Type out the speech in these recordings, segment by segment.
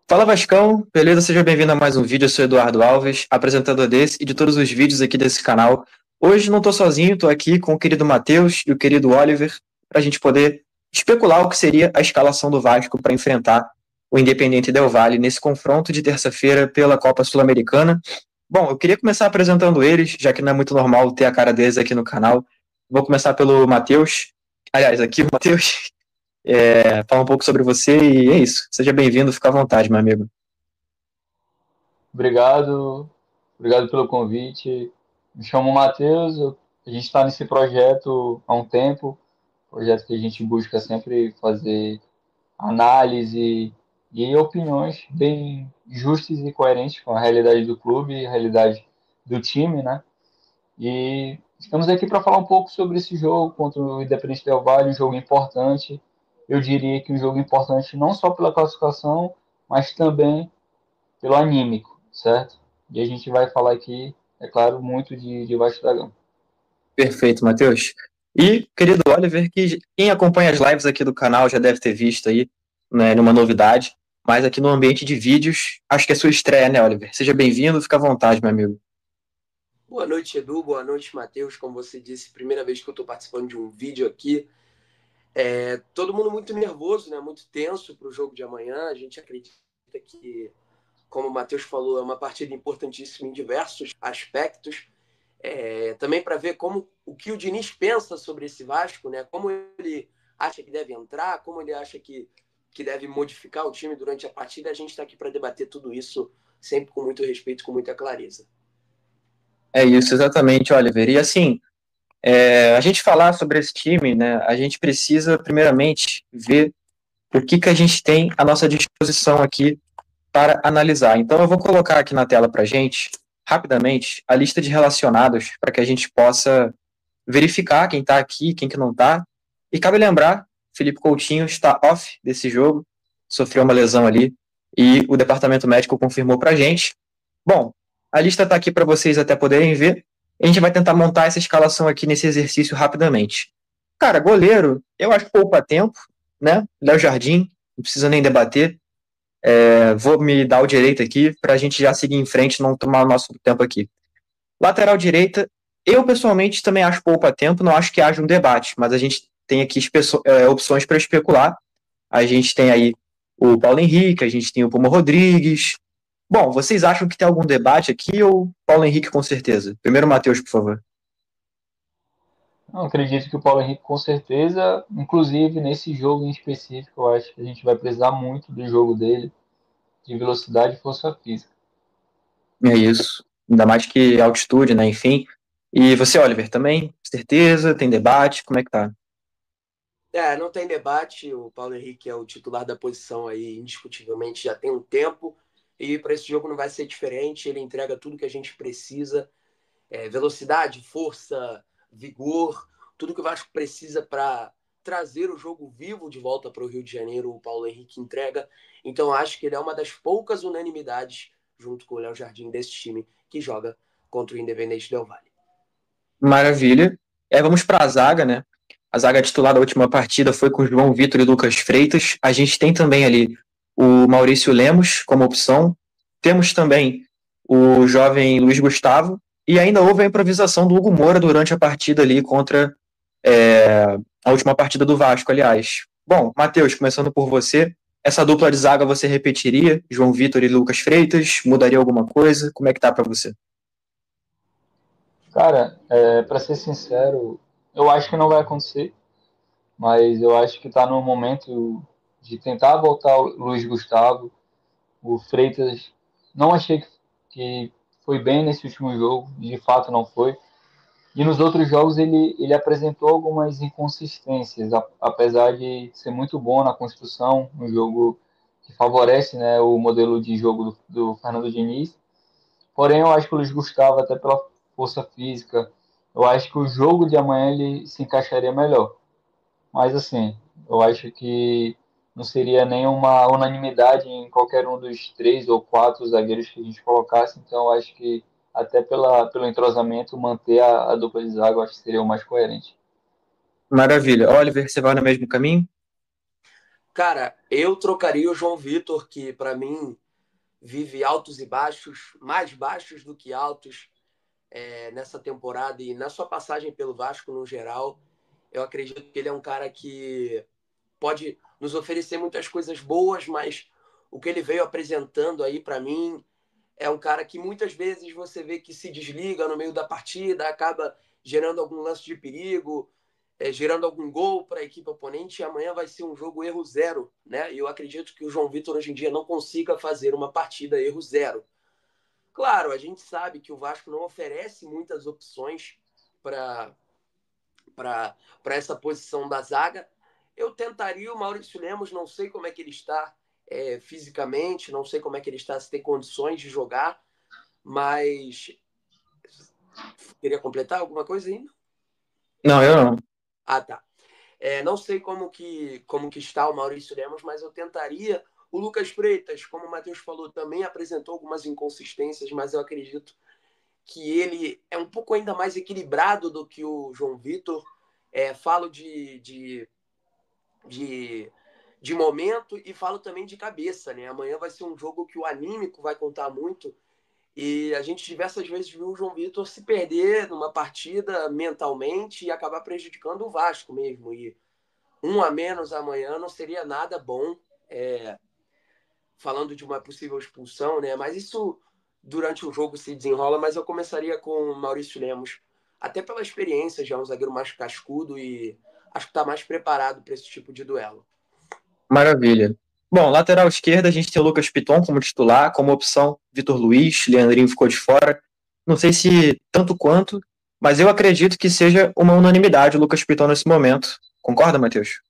Fala Vascão, beleza? Seja bem-vindo a mais um vídeo. Eu sou Eduardo Alves, apresentador desse e de todos os vídeos aqui desse canal. Hoje não estou sozinho, estou aqui com o querido Matheus e o querido Oliver para a gente poder especular o que seria a escalação do Vasco para enfrentar o Independiente Del Valle nesse confronto de terça-feira pela Copa Sul-Americana. Bom, eu queria começar apresentando eles, já que não é muito normal ter a cara deles aqui no canal. Vou começar pelo Matheus. Aliás, aqui o Matheus. Falar um pouco sobre você e é isso. Seja bem-vindo, fica à vontade, meu amigo. Obrigado, obrigado pelo convite. Me chamo Matheus, a gente está nesse projeto há um tempo, projeto que a gente busca sempre fazer análise e opiniões bem justas e coerentes com a realidade do clube e a realidade do time, né? E estamos aqui para falar um pouco sobre esse jogo contra o Independente Del Valle, um jogo importante. Eu diria que um jogo importante não só pela classificação, mas também pelo anímico, certo? E a gente vai falar aqui, é claro, muito de Vasco da Gama. Perfeito, Matheus. E, querido Oliver, que quem acompanha as lives aqui do canal já deve ter visto aí, né, numa novidade, mas aqui no ambiente de vídeos, acho que é sua estreia, né, Oliver? Seja bem-vindo, fica à vontade, meu amigo. Boa noite, Edu. Boa noite, Matheus. Como você disse, primeira vez que eu estou participando de um vídeo aqui. Todo mundo muito nervoso, né? Muito tenso para o jogo de amanhã. A gente acredita que, como o Matheus falou, é uma partida importantíssima em diversos aspectos. Também para ver o que o Diniz pensa sobre esse Vasco, né? Como ele acha que deve entrar, como ele acha que deve modificar o time durante a partida. A gente está aqui para debater tudo isso sempre com muito respeito, com muita clareza. É isso, exatamente, Oliver. E assim, a gente falar sobre esse time, né, a gente precisa, primeiramente, ver o que a gente tem à nossa disposição aqui para analisar. Então, eu vou colocar aqui na tela para a gente, rapidamente, a lista de relacionados para que a gente possa verificar quem está aqui, quem que não está. E cabe lembrar, Felipe Coutinho está off desse jogo, sofreu uma lesão ali, e o departamento médico confirmou para a gente. Bom, a lista está aqui para vocês até poderem ver. A gente vai tentar montar essa escalação aqui nesse exercício rapidamente. Cara, goleiro, eu acho que poupa tempo, né? Léo Jardim, não precisa nem debater. Vou me dar o direito aqui para a gente já seguir em frente e não tomar o nosso tempo aqui. Lateral direita, eu pessoalmente também acho poupa tempo, não acho que haja um debate, mas a gente tem aqui opções para especular. A gente tem aí o Paulo Henrique, a gente tem o Puma Rodrigues. Bom, vocês acham que tem algum debate aqui ou Paulo Henrique com certeza? Primeiro, Matheus, por favor. Eu acredito que o Paulo Henrique, com certeza, inclusive nesse jogo em específico, eu acho que a gente vai precisar muito do jogo dele, de velocidade e força física. É isso. Ainda mais que altitude, né? Enfim. E você, Oliver, também? Certeza? Tem debate? Como é que tá? Não tem debate. O Paulo Henrique é o titular da posição aí, indiscutivelmente, já tem um tempo. E para esse jogo não vai ser diferente. Ele entrega tudo que a gente precisa: velocidade, força, vigor, tudo que o Vasco precisa para trazer o jogo vivo de volta para o Rio de Janeiro. O Paulo Henrique entrega. Então acho que ele é uma das poucas unanimidades, junto com o Léo Jardim, desse time que joga contra o Independente Del Valle. Maravilha. Vamos para a zaga, né? A zaga titular da última partida foi com João Vitor e Lucas Freitas. A gente tem também ali o Maurício Lemos como opção. Temos também o jovem Luiz Gustavo. E ainda houve a improvisação do Hugo Moura durante a partida ali contra a última partida do Vasco, aliás. Bom, Matheus, começando por você. Essa dupla de zaga você repetiria? João Vitor e Lucas Freitas? Mudaria alguma coisa? Como é que tá para você? Cara, para ser sincero, eu acho que não vai acontecer, mas eu acho que está no momento de tentar voltar o Luiz Gustavo. O Freitas, não achei que foi bem nesse último jogo, de fato não foi. E nos outros jogos ele apresentou algumas inconsistências, apesar de ser muito bom na construção, um jogo que favorece, né, o modelo de jogo do Fernando Diniz. Porém, eu acho que o Luiz Gustavo, até pela força física, eu acho que o jogo de amanhã ele se encaixaria melhor. Mas assim, eu acho que não seria nenhuma unanimidade em qualquer um dos três ou quatro zagueiros que a gente colocasse. Então, eu acho que até pelo entrosamento, manter a dupla de zaga, eu acho que seria o mais coerente. Maravilha. Oliver, você vai no mesmo caminho? Cara, eu trocaria o João Vitor, que para mim vive altos e baixos, mais baixos do que altos nessa temporada e na sua passagem pelo Vasco no geral. Eu acredito que ele é um cara que pode nos oferecer muitas coisas boas, mas o que ele veio apresentando aí para mim é um cara que muitas vezes você vê que se desliga no meio da partida, acaba gerando algum lance de perigo, gerando algum gol para a equipe oponente, e amanhã vai ser um jogo erro zero, né? E eu acredito que o João Vitor hoje em dia não consiga fazer uma partida erro zero. Claro, a gente sabe que o Vasco não oferece muitas opções para essa posição da zaga. Eu tentaria o Maurício Lemos, não sei como é que ele está fisicamente, não sei como é que ele está, se tem condições de jogar, mas queria completar alguma coisa ainda? Não, eu não. Ah, tá. Não sei como que está o Maurício Lemos, mas eu tentaria. O Lucas Freitas, como o Matheus falou, também apresentou algumas inconsistências, mas eu acredito que ele é um pouco ainda mais equilibrado do que o João Vitor. Falo de, de momento e falo também de cabeça, né? Amanhã vai ser um jogo que o anímico vai contar muito. E a gente diversas vezes viu o João Vitor se perder numa partida mentalmente e acabar prejudicando o Vasco mesmo. E um a menos amanhã não seria nada bom, falando de uma possível expulsão, né? Mas isso durante o jogo se desenrola. Mas eu começaria com o Maurício Lemos, até pela experiência, já é um zagueiro mais cascudo e acho que está mais preparado para esse tipo de duelo. Maravilha. Bom, lateral esquerda, a gente tem o Lucas Piton como titular, como opção, Vitor Luiz, Leandrinho ficou de fora. Não sei se tanto quanto, mas eu acredito que seja uma unanimidade o Lucas Piton nesse momento. Concorda, Matheus?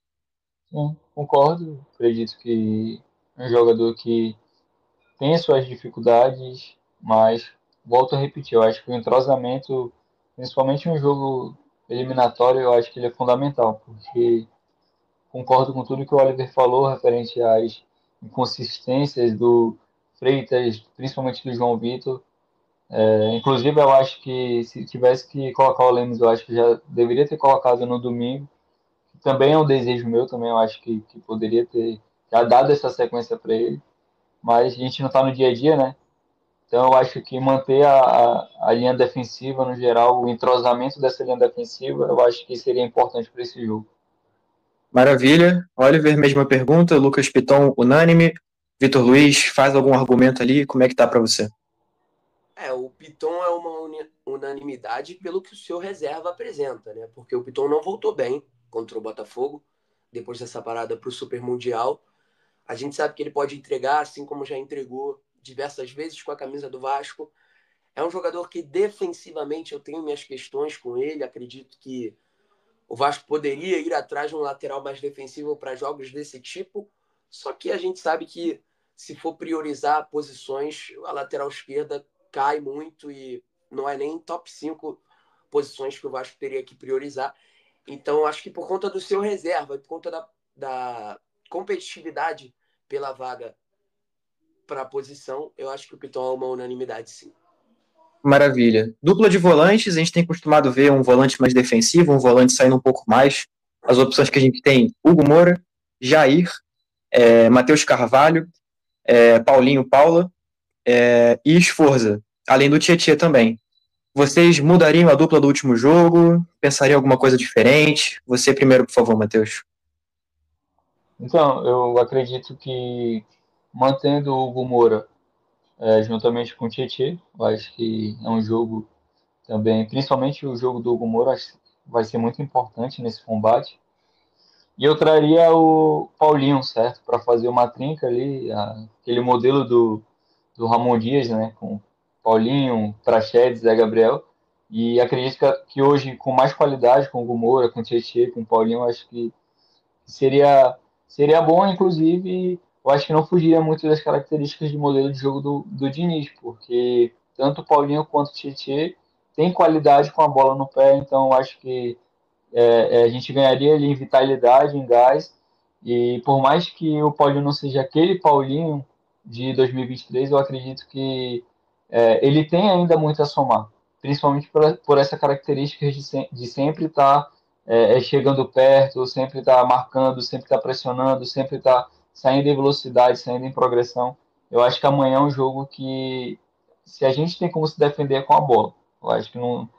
Sim, concordo. Acredito que é um jogador que tem suas dificuldades, mas volto a repetir, eu acho que o entrosamento, principalmente em um jogo eliminatório, eu acho que ele é fundamental, porque concordo com tudo que o Oliver falou referente às inconsistências do Freitas, principalmente do João Vitor. Inclusive, eu acho que se tivesse que colocar o Lemos, eu acho que já deveria ter colocado no domingo. Também é um desejo meu, também eu acho que poderia ter já dado essa sequência para ele. Mas a gente não está no dia a dia, né? Então eu acho que manter a linha defensiva no geral, o entrosamento dessa linha defensiva, eu acho que seria importante para esse jogo. Maravilha. Oliver, mesma pergunta. Lucas Piton, unânime. Vitor Luiz, faz algum argumento ali? Como é que tá para você? O Piton é uma unanimidade pelo que o seu reserva apresenta, né? Porque o Piton não voltou bem contra o Botafogo, depois dessa parada para o Super Mundial. A gente sabe que ele pode entregar, assim como já entregou diversas vezes com a camisa do Vasco. É um jogador que defensivamente eu tenho minhas questões com ele. Acredito que o Vasco poderia ir atrás de um lateral mais defensivo para jogos desse tipo. Só que a gente sabe que se for priorizar posições, a lateral esquerda cai muito e não é nem top 5 posições que o Vasco teria que priorizar. Então, acho que por conta do seu reserva, por conta da competitividade pela vaga para a posição, eu acho que o Piton é uma unanimidade, sim. Maravilha. Dupla de volantes, a gente tem costumado ver um volante mais defensivo, um volante saindo um pouco mais. As opções que a gente tem: Hugo Moura, Jair, Matheus Carvalho, Paulinho Paula e Esforza, além do Tietê também. Vocês mudariam a dupla do último jogo? Pensariam em alguma coisa diferente? Você primeiro, por favor, Matheus. Então, eu acredito que mantendo o Hugo Moura juntamente com o Tietê, eu acho que é um jogo também, principalmente o jogo do Hugo Moura, acho que vai ser muito importante nesse combate. E eu traria o Paulinho, certo? Para fazer uma trinca ali, aquele modelo do Ramon Dias, né? Com Paulinho, Praxedes, Zé Gabriel. E acredito que hoje, com mais qualidade, com o Gumora, com o Tietchan, com o Paulinho, acho que seria, seria bom, inclusive, eu acho que não fugiria muito das características de modelo de jogo do Diniz, porque tanto o Paulinho quanto o Tietchan têm qualidade com a bola no pé, então eu acho que a gente ganharia ali em vitalidade, em gás, e por mais que o Paulinho não seja aquele Paulinho de 2023, eu acredito que ele tem ainda muito a somar, principalmente por essa característica de sempre estar chegando perto, sempre está marcando, sempre está pressionando, sempre está saindo em velocidade, saindo em progressão. Eu acho que amanhã é um jogo que, se a gente tem como se defender com a bola, eu acho que não.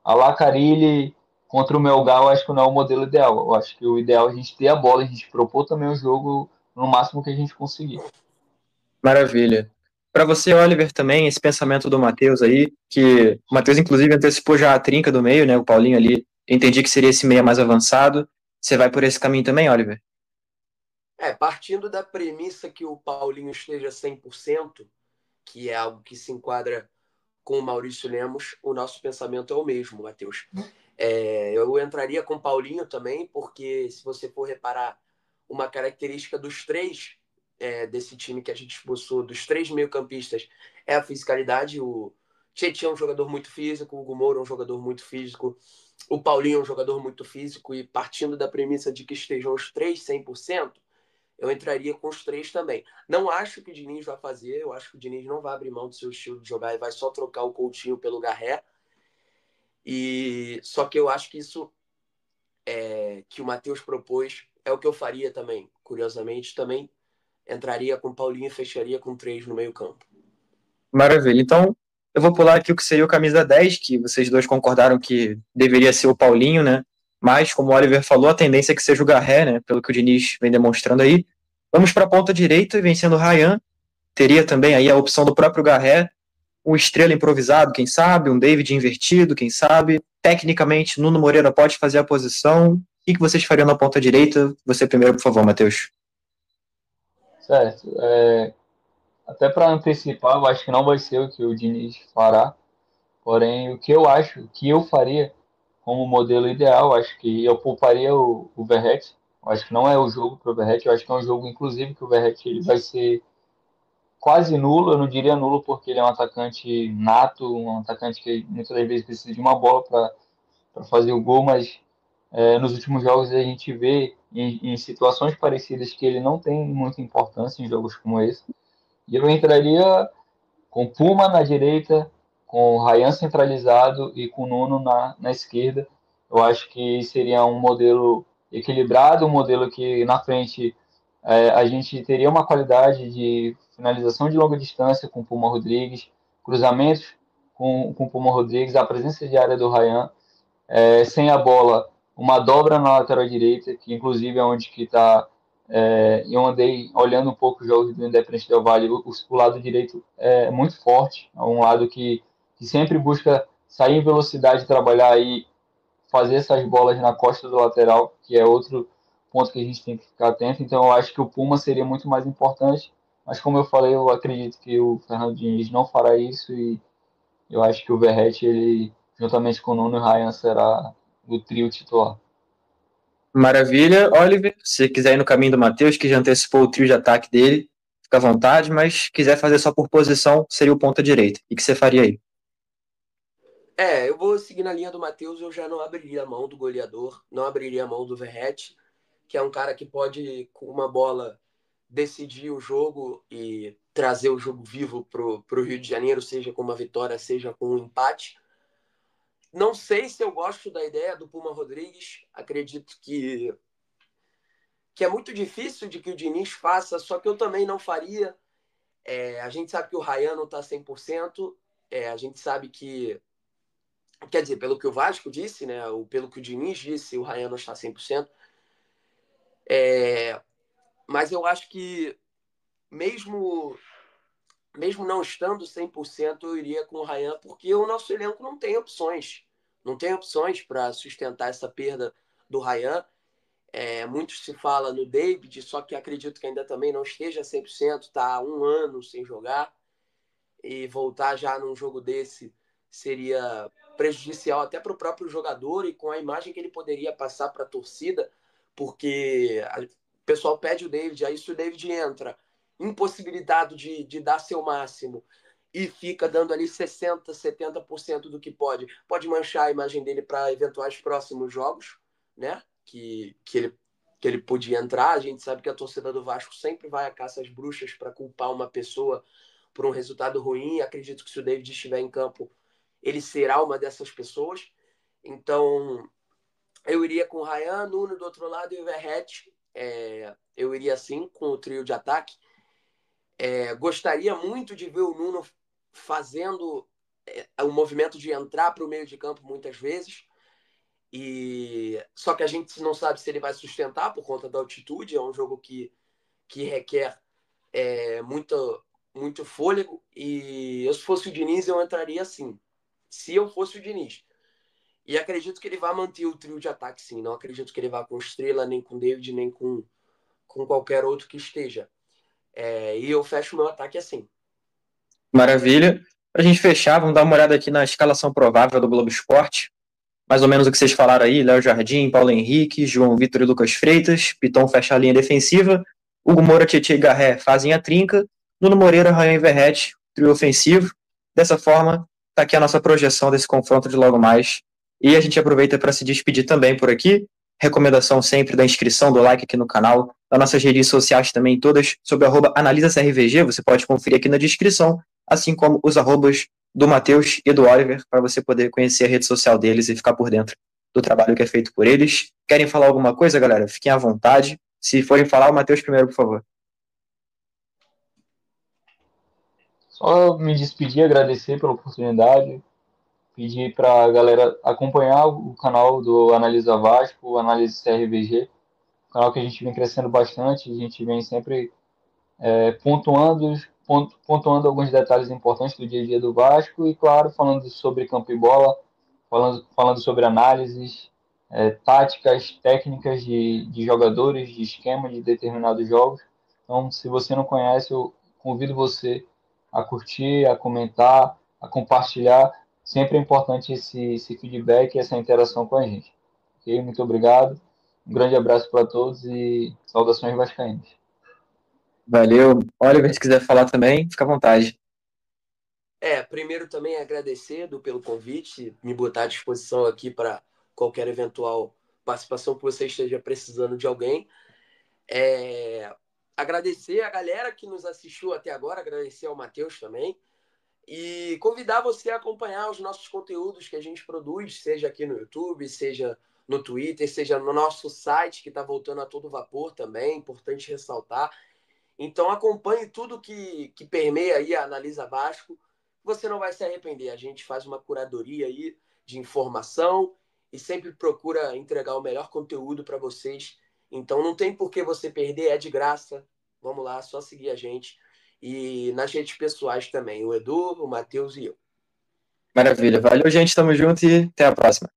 A La Carille contra o Melgar, eu acho que não é o modelo ideal. Eu acho que o ideal é a gente ter a bola, a gente propor também o jogo no máximo que a gente conseguir. Maravilha. Para você, Oliver, também, esse pensamento do Matheus aí, que o Matheus, inclusive, antecipou já a trinca do meio, né? O Paulinho ali, entendi que seria esse meia mais avançado. Você vai por esse caminho também, Oliver? Partindo da premissa que o Paulinho esteja 100%, que é algo que se enquadra com o Maurício Lemos, o nosso pensamento é o mesmo, Matheus. Eu entraria com o Paulinho também, porque se você for reparar, uma característica dos três desse time que a gente expulsou, dos três meio-campistas, é a fisicalidade. O Tietchan é um jogador muito físico, o Hugo Moura é um jogador muito físico, o Paulinho é um jogador muito físico, e partindo da premissa de que estejam os três 100%, eu entraria com os três também. Não acho que o Diniz vai fazer, eu acho que o Diniz não vai abrir mão do seu estilo de jogar e vai só trocar o Coutinho pelo Garré. Só que eu acho que isso que o Matheus propôs é o que eu faria também. Curiosamente, também entraria com o Paulinho e fecharia com três no meio campo. Maravilha. Então, eu vou pular aqui o que seria o camisa 10, que vocês dois concordaram que deveria ser o Paulinho, né? Mas, como o Oliver falou, a tendência é que seja o Garré, né? Pelo que o Diniz vem demonstrando aí. Vamos para a ponta direita, vencendo o Ryan. Teria também aí a opção do próprio Garré, um estrela improvisado, quem sabe, um David invertido, quem sabe. Tecnicamente, Nuno Moreira pode fazer a posição. O que vocês fariam na ponta direita? Você primeiro, por favor, Matheus. Certo. Até para antecipar, eu acho que não vai ser o que o Diniz fará. Porém, o que eu acho que eu faria como modelo ideal, acho que eu pouparia o Verratti. Eu acho que não é o jogo para o Verratti. Eu acho que é um jogo, inclusive, que o Verratti ele vai ser quase nulo. Eu não diria nulo porque ele é um atacante nato, um atacante que muitas das vezes precisa de uma bola para fazer o gol, mas nos últimos jogos a gente vê em situações parecidas que ele não tem muita importância em jogos como esse. E eu entraria com Puma na direita, com o Ryan centralizado e com o Nuno na esquerda. Eu acho que seria um modelo equilibrado, um modelo que na frente a gente teria uma qualidade de finalização de longa distância com o Puma Rodrigues, cruzamentos com o Puma Rodrigues, a presença de área do Ryan, sem a bola, uma dobra na lateral direita, que inclusive é onde que está. Eu andei olhando um pouco os jogos do Independente Del Valle, o lado direito é muito forte, é um lado que sempre busca sair em velocidade, trabalhar e fazer essas bolas na costa do lateral, que é outro ponto que a gente tem que ficar atento. Então eu acho que o Puma seria muito mais importante, mas como eu falei, eu acredito que o Fernando Diniz não fará isso e eu acho que o Verratti, ele, juntamente com o Nuno e o Ryan, será o trio titular. Maravilha. Oliver, se quiser ir no caminho do Matheus, que já antecipou o trio de ataque dele, fica à vontade, mas se quiser fazer só por posição, seria o ponta direita. O que você faria aí? Eu vou seguir na linha do Matheus, eu já não abriria a mão do goleador, não abriria a mão do Verratti, que é um cara que pode, com uma bola, decidir o jogo e trazer o jogo vivo para o Rio de Janeiro, seja com uma vitória, seja com um empate. Não sei se eu gosto da ideia do Puma Rodrigues, acredito que é muito difícil de que o Diniz faça, só que eu também não faria. A gente sabe que o Ryan não está 100%, a gente sabe que, quer dizer, pelo que o Vasco disse, né, ou pelo que o Diniz disse, o Ryan não está 100%. Mas eu acho que mesmo não estando 100%, eu iria com o Ryan, porque o nosso elenco não tem opções. Não tem opções para sustentar essa perda do Ryan. Muito se fala no David, só que acredito que ainda também não esteja 100%, está há um ano sem jogar, e voltar já num jogo desse seria prejudicial até para o próprio jogador e com a imagem que ele poderia passar para a torcida, porque o pessoal pede o David, aí se o David entra impossibilitado de dar seu máximo e fica dando ali 60%, 70% do que pode manchar a imagem dele para eventuais próximos jogos, né? Que ele podia entrar. A gente sabe que a torcida do Vasco sempre vai à caça às bruxas para culpar uma pessoa por um resultado ruim. Acredito que se o David estiver em campo, ele será uma dessas pessoas. Então, Eu iria com o Ryan, Nuno do outro lado e o Verratti. Eu iria assim, com o trio de ataque. Gostaria muito de ver o Nuno fazendo o movimento de entrar para o meio de campo muitas vezes. Só que a gente não sabe se ele vai sustentar por conta da altitude. É um jogo que requer muito fôlego. E eu, se fosse o Diniz, eu entraria assim. Se eu fosse o Diniz. E acredito que ele vai manter o trio de ataque, sim. Não acredito que ele vá com Estrela, nem com David, nem com qualquer outro que esteja. E eu fecho o meu ataque assim. Maravilha. Para a gente fechar, vamos dar uma olhada aqui na escalação provável do Globo Esporte. Mais ou menos o que vocês falaram aí, Léo Jardim, Paulo Henrique, João Vitor e Lucas Freitas, Piton fecha a linha defensiva, Hugo Moura, Tietchan e Garré fazem a trinca, Nuno Moreira, Ryan e Verratti, trio ofensivo. Dessa forma, está aqui a nossa projeção desse confronto de logo mais. E a gente aproveita para se despedir também por aqui. Recomendação sempre da inscrição, do like aqui no canal, das nossas redes sociais também, todas sob @analisaCRVG, você pode conferir aqui na descrição, assim como os arrobas do Matheus e do Oliver, para você poder conhecer a rede social deles e ficar por dentro do trabalho que é feito por eles. Querem falar alguma coisa, galera? Fiquem à vontade. Se forem falar, o Matheus primeiro, por favor. Só me despedir, agradecer pela oportunidade, pedir para a galera acompanhar o canal do Analisa Vasco, o Análise CRVG, canal que a gente vem crescendo bastante, a gente vem sempre pontuando alguns detalhes importantes do dia a dia do Vasco e, claro, falando sobre campo e bola, falando sobre análises, táticas, técnicas de jogadores, de esquema de determinados jogos. Então, se você não conhece, eu convido você a curtir, a comentar, a compartilhar. Sempre é importante esse feedback e essa interação com a gente. Ok? Muito obrigado. Um grande abraço para todos e saudações vascaínas. Valeu. Oliver, se quiser falar também, fica à vontade. Primeiro também agradecer pelo convite, me botar à disposição aqui para qualquer eventual participação que você esteja precisando de alguém. Agradecer a galera que nos assistiu até agora, agradecer ao Matheus também. E convidar você a acompanhar os nossos conteúdos que a gente produz, seja aqui no YouTube, seja no Twitter, seja no nosso site, que está voltando a todo vapor também, importante ressaltar. Então acompanhe tudo que permeia aí a Analisa Vasco, você não vai se arrepender. A gente faz uma curadoria aí de informação e sempre procura entregar o melhor conteúdo para vocês. Então não tem por que você perder, é de graça. Vamos lá, só seguir a gente. E nas redes pessoais também, o Edu, o Matheus e eu. Maravilha. Valeu, gente. Tamo junto e até a próxima.